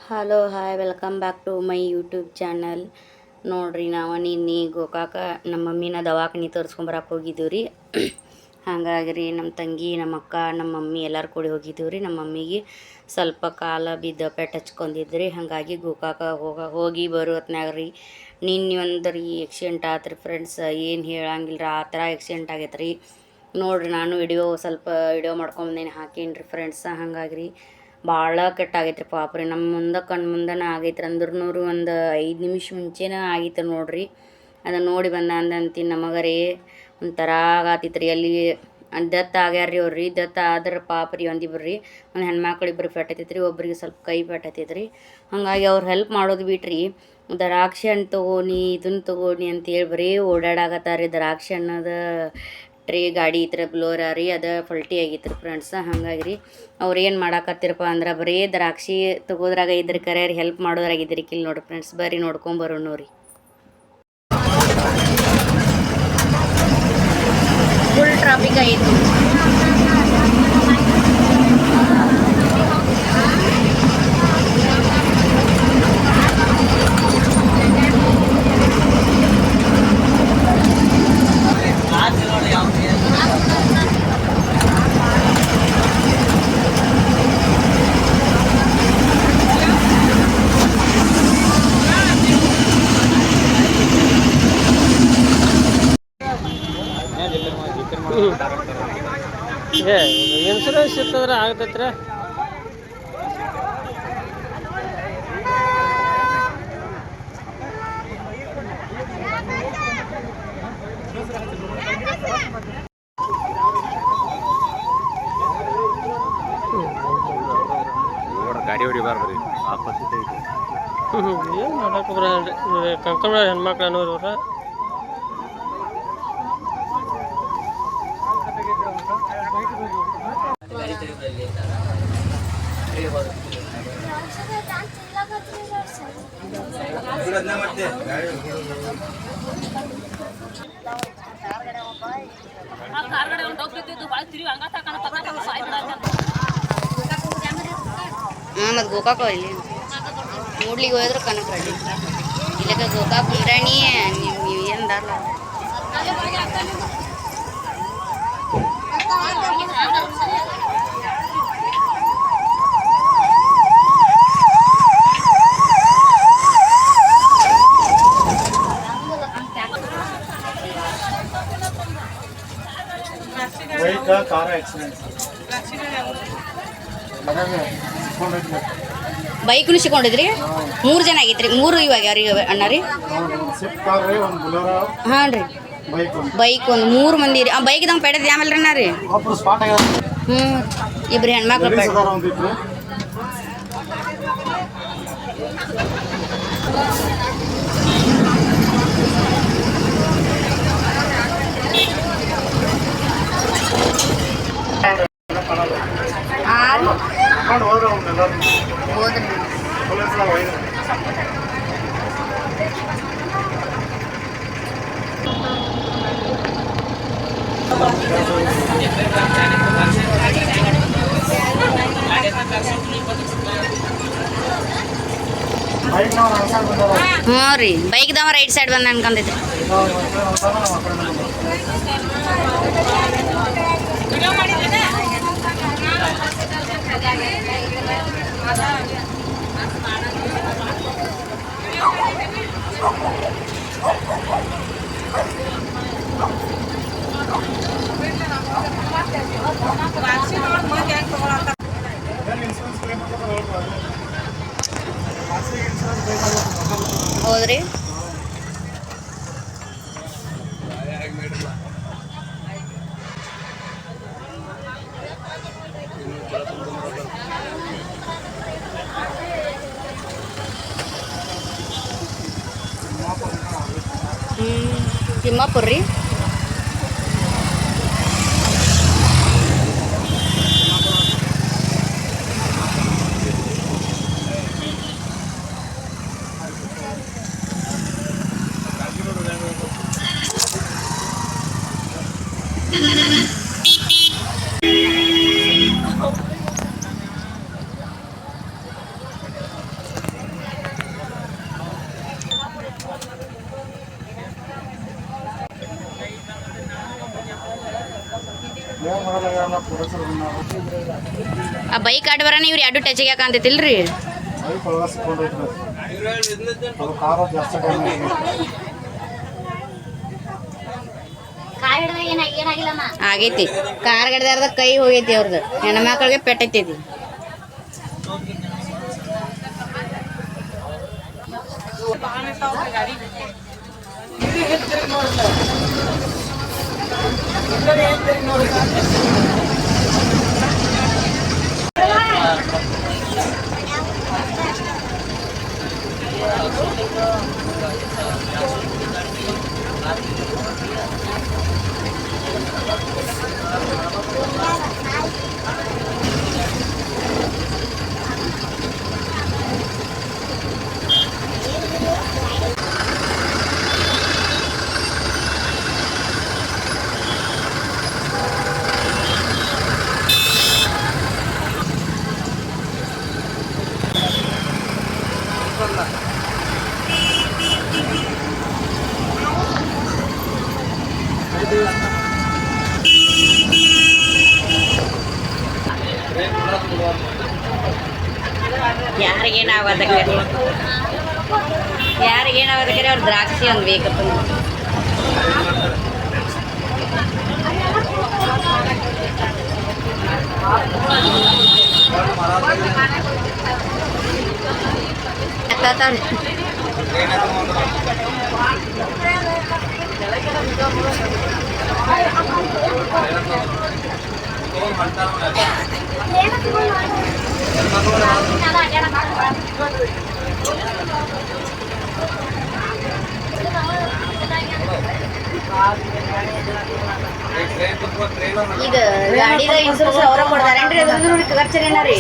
Hello hi welcome back to my YouTube channel. ನೋಡ್ರಿ ನಾವು ನಿನ್ನೆ ಗೋಕಾಕ ನಮ್ಮ ಮಮ್ಮಿನ ದವಾಖಾನೆ ತೋರಿಸ್ಕೊಂಬರಕ್ಕೆ ಹೋಗಿದ್ದೀವಿ ರೀ. ಹಾಗಾಗಿ ರೀ ನಮ್ಮ ತಂಗಿ ನಮ್ಮ ಅಕ್ಕ ನಮ್ಮ ಮಮ್ಮಿ ಎಲ್ಲರೂ ಕೂಡಿ ಹೋಗಿದ್ದೀವಿ ರೀ. ನಮ್ಮ ಮಮ್ಮಿಗೆ ಸ್ವಲ್ಪ ಕಾಲ ಬಿದ್ದ ಪೆಟ್ಟು ಹಚ್ಕೊಂಡಿದ್ರಿ. ಹಾಗಾಗಿ ಗೋಕಾಕ ಹೋಗಿ ಬರೋ ಹೊತ್ನಾಗ ರೀ ನಿನ್ನೆ ಒಂದು ರೀ ಆಕ್ಸಿಡೆಂಟ್ ಆತು ರೀ ಫ್ರೆಂಡ್ಸ್. ಏನು ಹೇಳಂಗಿಲ್ಲ ರೀ, ಆ ಥರ ಆಕ್ಸಿಡೆಂಟ್ ಆಗೈತೆ ರೀ. ನೋಡಿರಿ ನಾನು ಸ್ವಲ್ಪ ವಿಡಿಯೋ ಮಾಡ್ಕೊಂಬಂದೇನೆ ಹಾಕೀನಿ ರೀ ಫ್ರೆಂಡ್ಸ. ಹಾಗಾಗಿ ರೀ ಭಾಳ ಕೆಟ್ಟಾಗೈತೆ ರೀ ಪಾಪ ರೀ. ನಮ್ಮ ಮುಂದೆ ಕಣ್ಣು ಮುಂದೆನೇ ಆಗೈತೆ ರೀ. ಅಂದ್ರೂ ಒಂದು 5 ನಿಮಿಷ ಮುಂಚೆನೇ ಆಗೈತೆ ನೋಡ್ರಿ. ಅದನ್ನು ನೋಡಿ ಅಂತೀನಿ ನಮಗೆ ರೀ ಒಂಥರ ಆಗತ್ತಿತ್ತು ರೀ. ಅಲ್ಲಿ ಡೆತ್ ಆಗ್ಯಾರ ರೀ ಅವ್ರು ರೀ. ಡೆತ್ ಆದ್ರೆ ಪಾಪ ರೀ ಒಂದಿಬ್ರು ರೀ, ಒಂದು ಹೆಣ್ಮಕ್ಳು ಇಬ್ಬರು ಪೆಟ್ಟೈತಿ ರೀ, ಒಬ್ರಿಗೆ ಸ್ವಲ್ಪ ಕೈ ಪೆಟ್ಟೈತಿ ರೀ. ಹಾಗಾಗಿ ಅವ್ರು ಹೆಲ್ಪ್ ಮಾಡೋದು ಬಿಟ್ರಿ ದ್ರಾಕ್ಷಿ ಹಣ್ಣು ತೊಗೋನಿ ಇದನ್ನು ತೊಗೋನಿ ಅಂತೇಳಿ ಬರೀ ಓಡಾಡಕತ್ತಾರ ರೀ. ದ್ರಾಕ್ಷಿ ಹಣ್ಣದ ಟ್ರೇ ಗಾಡಿ ಐತ್ರಿ ಬ್ಲೋರ ರೀ, ಅದು ಫಲ್ಟಿ ಆಗೈತೆ ರೀ ಫ್ರೆಂಡ್ಸ. ಹಾಗಾಗಿ ರೀ ಅವ್ರು ಏನು ಮಾಡಾಕತ್ತಿರಪ್ಪ ಅಂದ್ರೆ ಬರೀ ದ್ರಾಕ್ಷಿ ತೊಗೋದ್ರಾಗ ಇದ್ರಿ ಕರೆ ಹೆಲ್ಪ್ ಮಾಡೋದ್ರಾಗಿದ್ರಿ ಕಿಲ್ ನೋಡಿರಿ ಫ್ರೆಂಡ್ಸ್. ಬರ್ರಿ ನೋಡ್ಕೊಂಬರೋಣ ರೀ. ಫುಲ್ ಟ್ರಾಫಿಕ್ ಐತಿ. ಇನ್ಸೂರೆನ್ಸ್ ಇತ್ತಂದ್ರೆ ಆಗ್ತೈತ್ರಿ. ಗಾಡಿ ಹೊಡಿಬಾರ್ದ್ರಿ, ಆಪತ್ತಿತ್ತು. ಏನು ಮಾಡಕ್ಕೆ ಬರಲ್ರಿ. ಕಂಕಣ ಹೆಣ್ಮಕ್ಳು ಅನ್ನೋರು ಇವ್ರ. ಮತ್ತು ಗೋಕಾಕ ಇಲ್ಲಿ ಮೂಡ್ಲಿಗೆ ಹೋದ್ರೆ ಕನಕ ರೆಡ್ಡಿ ಇಲ್ಲಕ್ಕೆ ಗೋಕಾಕ್ ಮುಂಡಾಣಿ ನೀವು ಏನದಲ್ಲ ಬೈಕ್ನು ಸಿಕ್ಕೊಂಡಿದ್ರಿ. 3 ಜನ ಆಗೈತ್ರಿ. 3 ಇವಾಗ ಯಾರಿಗೆ ಅಣ್ಣ ರೀ? ಹಾಂ ರೀ, ಬೈಕ್ ಒಂದು 3 ಮಂದಿ ರೀ. ಆ ಬೈಕ್ದಂಗೆ ಪೆಡದ ಆಮೇಲೆ ಅಣ್ಣ ರೀ. ಇಬ್ರು ಹೆಣ್ಮಕ್ಳು ಹೋದ್ರಿ. ಹ್ಞೂ ರೀ, ಬೈಕ್ದವ ರೈಟ್ ಸೈಡ್ ಬಂದ ಅನ್ಕೊಂಡೈತೆ. ಹೌದ್ರಿ. ತಿಮ್ಮಾಪುರ ರೀ. ಆ ಬೈಕ್ ಆಡ್ ಬರೋಣ ಇವ್ರು ಎರಡು ಟಚ್ಗೆ ಯಾಕಂತೈತಿಲ್ರಿ ಆಗೈತಿ ಕಾರ್ ಗಡ್ದಾರ್ದ ಕೈ ಹೋಗೈತಿ ಅವ್ರದ್ದು ಹೆಣ್ಮಕ್ಳಿಗೆ ಪೆಟ್ಟೈತೈತಿ ಯಾರಿಗೇನಾಗೋದಕ್ಕೆ ಅವ್ರ ದ್ರಾಕ್ಷಿ ಒಂದು ಬೇಕಪ್ಪ ಈಗ ಗಾಡಿದ ಇನ್ಸೂರೆನ್ಸ್ ಅವರ ಕೊಡ್ತಾರೇನ್ರಿ ಅದ್ರ ಖರ್ಚರೇನ ರೀ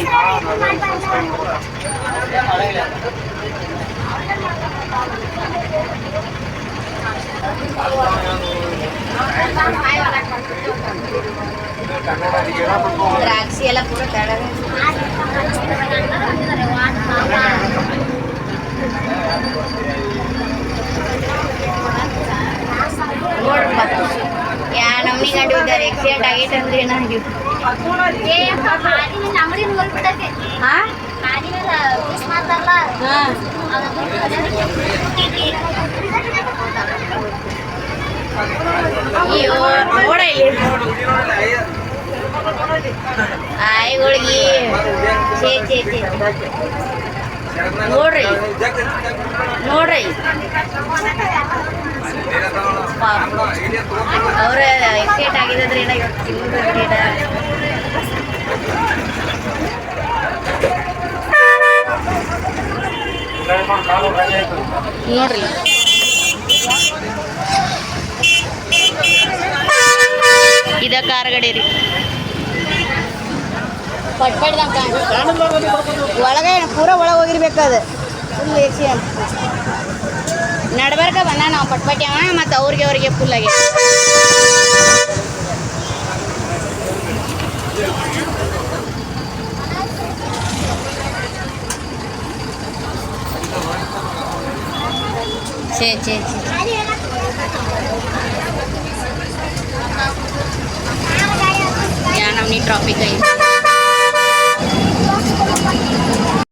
ದ್ರಾಕ್ಷಿ ಎಲ್ಲ ಪೂರ ತಡ ನೋಡ್ರಪ್ಪ ಯಾ ನಮ್ನಿ ಗಂಡು ಇದ್ದಾರೆ ಆಕ್ಸಿಡೆಂಟ್ ಆಗೈತೆ ಅಂದ್ರೆ ಏನಾಗಿತ್ತು ಅಯ್ಯೋ ನೋಡ ಆಯ್ಗಳಿಗೆ ನೋಡ್ರಿ ನೋಡ್ರಿ ಅವ್ರ ಎಕ್ಸೈಟ್ ಆಗಿದ್ರೆ ಏನಾಗಿತ್ತು ನೋಡ್ರಿ ಇದ ಕಾರ್ ಗಾಡಿ ರೀ ಪಟ್ಪಟ್ದಂಗ ಒಳಗೆ ಪೂರ ಒಳಗೆ ಹೋಗಿರ್ಬೇಕದು ಫುಲ್ ಆಕ್ಸಿಡೆಂಟ್ ನಡ್ಬರ್ಕ ಬಂದ ನಾವು ಪಟ್ಪಟ್ಟಿ ಅವ ಮತ್ತು ಅವ್ರಿಗೆ ಫುಲ್ ಆಗಿ ಛೇ ಯಾ ನಮ್ನಿ ಟ್ರಾಫಿಕ್ ಐತಿ